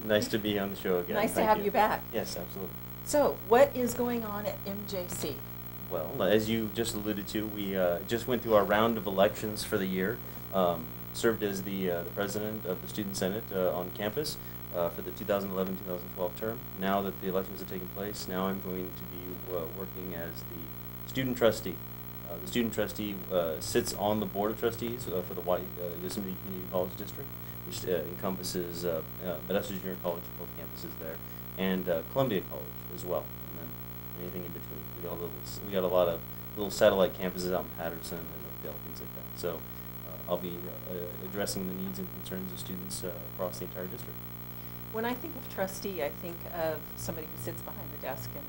Nice to be on the show again. Nice to Thank have you back. Yes, absolutely. So, what is going on at MJC? Well, as you just alluded to, we just went through our round of elections for the year. Served as the president of the Student Senate on campus for the 2011-2012 term. Now that the elections have taken place, now I'm going to be working as the student trustee. The student trustee sits on the board of trustees for the Yosemite Community College District, which encompasses Modesto Junior College, both campuses there, and Columbia College as well, and then anything in between. We got a lot of little satellite campuses out in Patterson and Oakdale, things like that. So I'll be addressing the needs and concerns of students across the entire district. When I think of trustee, I think of somebody who sits behind the desk and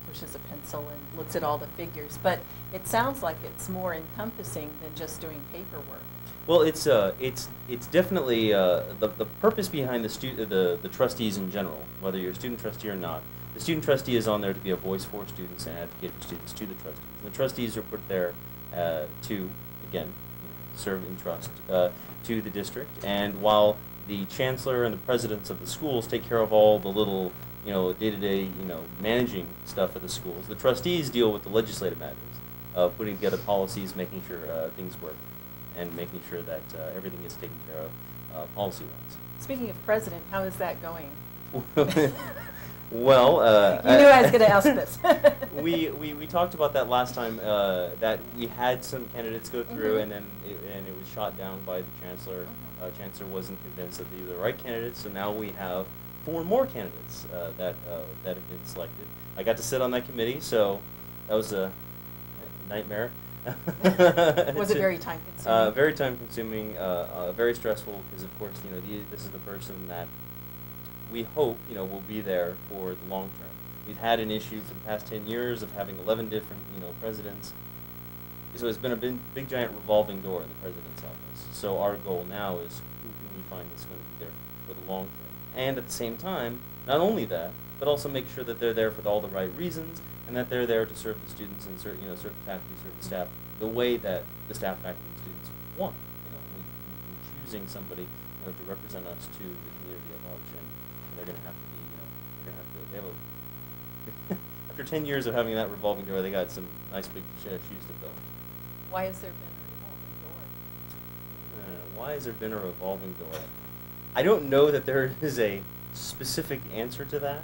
pushes a pencil and looks at all the figures. But it sounds like it's more encompassing than just doing paperwork. Well, it's definitely the purpose behind the trustees in general, whether you're a student trustee or not. The student trustee is on there to be a voice for students and advocate for students to the trustees. And the trustees are put there to, again, serve in trust to the district. And while the chancellor and the presidents of the schools take care of all the little, day-to-day, managing stuff at the schools, the trustees deal with the legislative matters, putting together policies, making sure things work, and making sure that everything is taken care of policy-wise. Speaking of president, how is that going? Well, you knew I was going to ask this. we talked about that last time. That we had some candidates go through, and then it was shot down by the chancellor. Chancellor wasn't convinced that they were the right candidates, so now we have 4 more candidates that have been selected. I got to sit on that committee, so that was a nightmare. Was it very time consuming? Very time consuming, very stressful, because of course this is the person that we hope will be there for the long term. We've had an issue for the past 10 years of having 11 different presidents. So it's been a big giant revolving door in the president's office. So our goal now is who can we find that's going to be there for the long term, and at the same time, not only that, but also make sure that they're there for all the right reasons, and that they're there to serve the students and serve the faculty, serve the staff the way that the staff, faculty, and students want. We're choosing somebody to represent us to the community at large, and they're going to have to be they have a after 10 years of having that revolving door, they got some nice big shoes to fill. Why has there been a revolving door? Why has there been a revolving door? I don't know that there is a specific answer to that.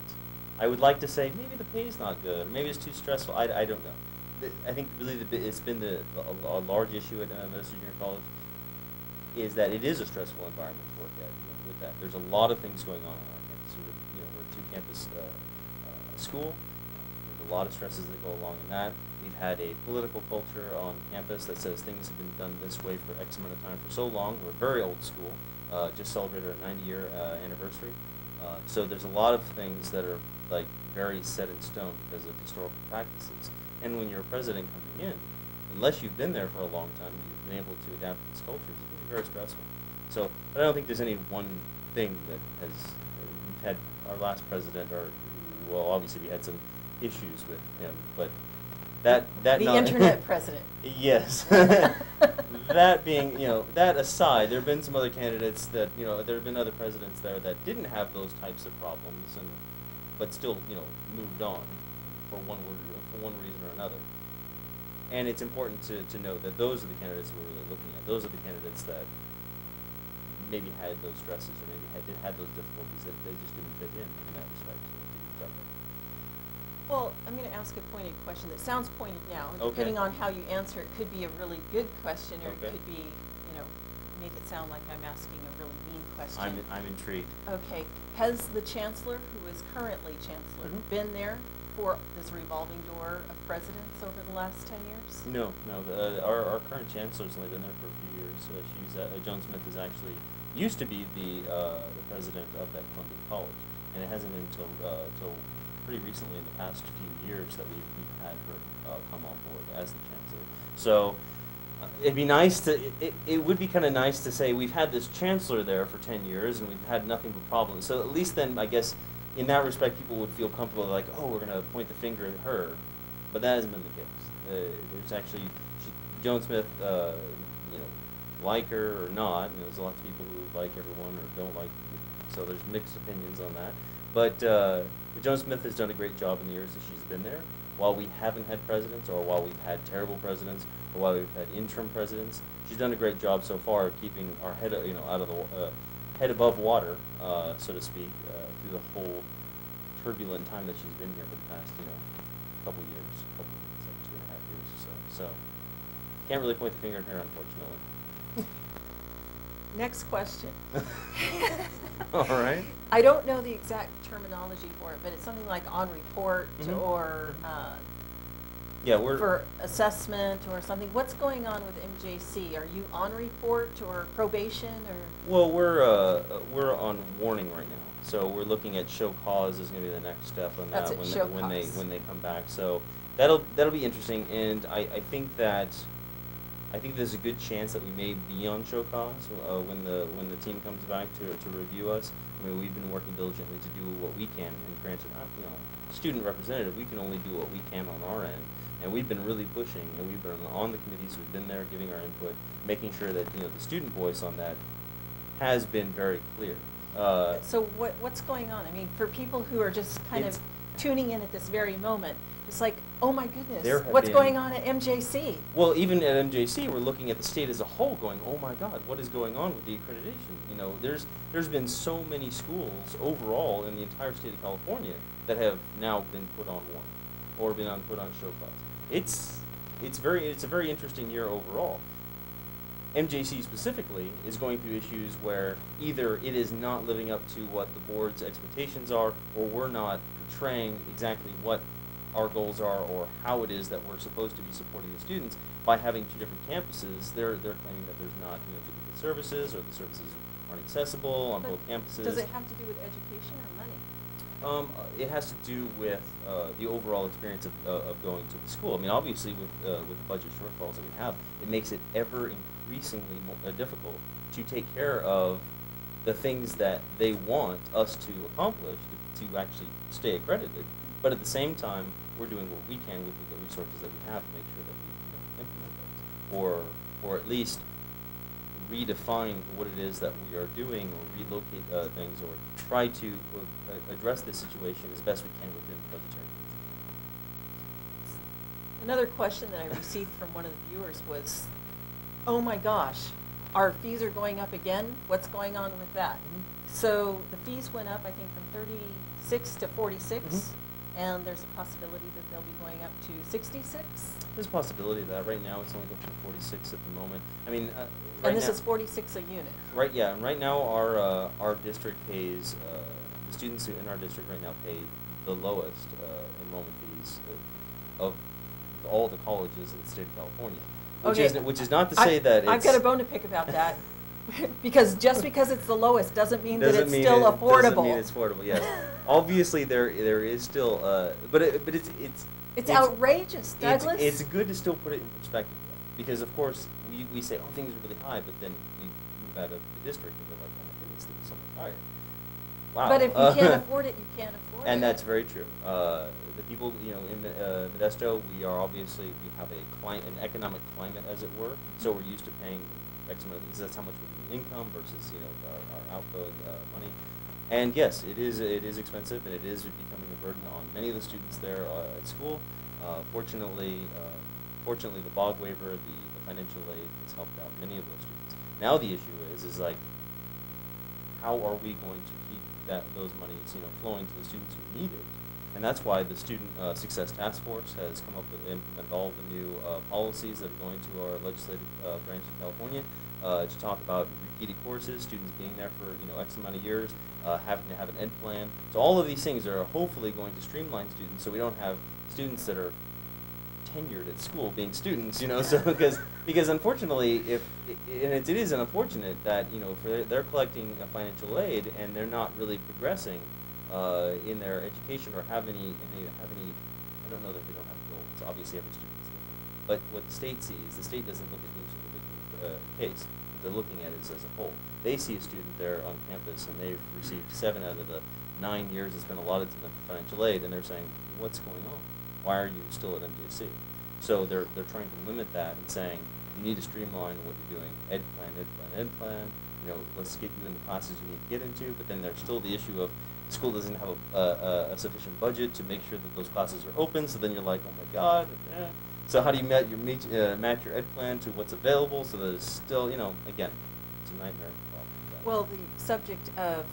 I would like to say maybe the pay's not good, or maybe it's too stressful. I don't know. I think really it's been a large issue at Modesto Junior College is that it is a stressful environment to work at. With that, there's a lot of things going on our campus. We're a two-campus school. There's a lot of stresses that go along in that. We've had a political culture on campus that says things have been done this way for X amount of time for so long. We're a very old school. Just celebrated our 90-year anniversary. So there's a lot of things that are like very set in stone because of historical practices. And when you're a president coming in, unless you've been there for a long time, you've been able to adapt to these cultures, it can be very stressful. So, but I don't think there's any one thing that has. We've had our last president, well, obviously we had some issues with him, but the internet president. Yes. That being, that aside, there have been some other candidates that, there have been other presidents there that didn't have those types of problems, but still, moved on for one reason or another. And it's important to note that those are the candidates we're really looking at. Those are the candidates that maybe had those stresses or maybe had those difficulties that they just didn't fit in that respect to each other. Well, I'm going to ask a pointed question that sounds pointed now. Okay. Depending on how you answer it, could be a really good question, or Okay. it could be, make it sound like I'm asking a really mean question. I'm intrigued. Okay. Has the chancellor, who is currently chancellor, been there for this revolving door of presidents over the last 10 years? No. Our current chancellor's only been there for a few years. Joan Smith is actually used to be the president of that Columbia College, and it hasn't been until pretty recently in the past few years that we've had her come on board as the chancellor. So it'd be nice to it would be kind of nice to say we've had this chancellor there for 10 years and we've had nothing but problems. So at least then I guess in that respect people would feel comfortable, like, oh, we're going to point the finger at her, but that hasn't been the case. There's actually Joan Smith, like her or not. There's lots of people who like everyone or don't like So there's mixed opinions on that. But Joan Smith has done a great job in the years that she's been there. While we haven't had presidents, or while we've had terrible presidents, or while we've had interim presidents, she's done a great job so far of keeping our head, out of the head above water, so to speak, through the whole turbulent time that she's been here for the past, couple years, like 2.5 years or so. So can't really point the finger at her, unfortunately. Next question. All right. I don't know the exact terminology for it, but it's something like on report or yeah, we're for assessment or something. What's going on with MJC? Are you on report or probation or? Well, we're on warning right now. So we're looking at show cause is going to be the next step on That's that it, when they come back. So that'll be interesting, and I think there's a good chance that we may be on show cause when the team comes back to review us. I mean, we've been working diligently to do what we can, and granted, student representative, we can only do what we can on our end, and we've been really pushing, and we've been on the committees, we've been there giving our input, making sure that the student voice on that has been very clear. So what's going on? I mean, for people who are just kind of tuning in at this very moment, it's like, oh my goodness, what's going on at MJC? Well, even at MJC, we're looking at the state as a whole going, oh my God, what is going on with the accreditation? There's been so many schools overall in the entire state of California that have now been put on warning or been put on show cause. It's a very interesting year overall. MJC specifically is going through issues where either it is not living up to what the board's expectations are, or we're not portraying exactly what our goals are or how it is that we're supposed to be supporting the students. By having two different campuses, they're claiming that there's not duplicate services, or the services aren't accessible on both campuses. Does it have to do with education or money? It has to do with the overall experience of going to the school. I mean, obviously, with the budget shortfalls that we have, it makes it ever increasingly more difficult to take care of the things that they want us to accomplish to actually stay accredited. But at the same time, we're doing what we can with the resources that we have to make sure that we implement those, or at least redefine what it is that we are doing, or relocate things, or try to address this situation as best we can within the budgetary means. Another question that I received from one of the viewers was, oh my gosh, our fees are going up again? What's going on with that? So the fees went up, I think, from 36 to 46, and there's a possibility that they'll be going up to 66? There's a possibility of that. Right now, it's only up to 46 at the moment. I mean, and this is 46 a unit. Right. Yeah. And right now, our district pays the students in our district right now pay the lowest enrollment fees of all the colleges in the state of California. Which is not to say that I've got a bone to pick about that. Because just because it's the lowest doesn't mean that it's still affordable. Doesn't mean it's affordable. Yes, obviously there is still, but it's outrageous, Douglas. It's good to still put it in perspective, because of course we say, oh, things are really high, but then we move out of the district and we're like, oh my goodness, things are so much higher. Wow. But if you can't afford it, you can't afford it. And that's very true. The people, in Modesto, we have an economic climate, as it were. So we're used to paying X amount. That's how much we're income versus our outgoing money. And yes, it is expensive, and it is becoming a burden on many of the students there at school. Fortunately, the BOG waiver, the financial aid, has helped out many of those students. Now the issue is like, how are we going to keep those monies flowing to the students who need it? And that's why the Student Success Task Force has come up with and implemented all the new policies that are going to our legislative branch in California to talk about repeated courses, students being there for X amount of years, having to have an ed plan. So all of these things are hopefully going to streamline students, so we don't have students that are tenured at school being students, so because unfortunately, it is unfortunate that if they're collecting a financial aid and they're not really progressing in their education or have any. I don't know that they don't have goals. Obviously, every student is different. But what the state sees, the state doesn't look at each individual case. What they're looking at is as a whole. They see a student there on campus and they've received 7 out of the 9 years that's been allotted to them for financial aid, and they're saying, what's going on? Why are you still at MJC? So they're trying to limit that and saying, You need to streamline what you're doing. Ed plan. You know, let's get you in the classes you need to get into. But then there's still the issue of the school doesn't have a sufficient budget to make sure that those classes are open. So then you're like, oh my God. So how do you match your ed plan to what's available so that it's still, you know, again, it's a nightmare. Well, the subject of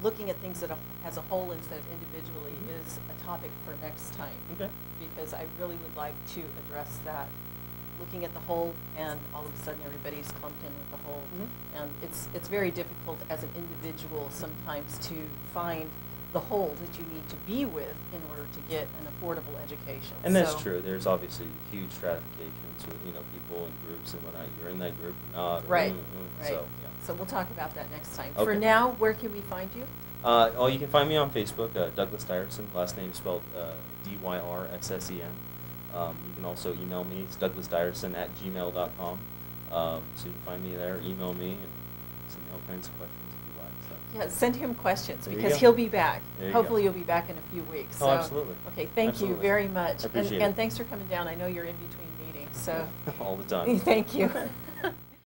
looking at things as a whole instead of individually is a topic for next time. Okay. Because I really would like to address that, looking at the whole, and all of a sudden everybody's clumped in with the whole. Mm-hmm. And it's very difficult as an individual sometimes to find the whole that you need to be with in order to get an affordable education. And that's true. There's obviously huge stratifications with, you know, people in groups and whatnot. You're in that group or not. Right. Right. So, yeah. So we'll talk about that next time. Okay. For now, where can we find you? You can find me on Facebook, Douglas Dyrssen, last name spelled Dyrssen. You can also email me. It's douglasdyrssen@gmail.com. So you can find me there, email me, and send me all kinds of questions if you like. So. Yeah, send him questions There you because go. he'll be back. There you Hopefully go. you'll be back in a few weeks. Oh, So, absolutely. Okay, thank Absolutely. you very much. I appreciate and it. thanks for coming down. I know you're in between meetings. So All the time. thank you.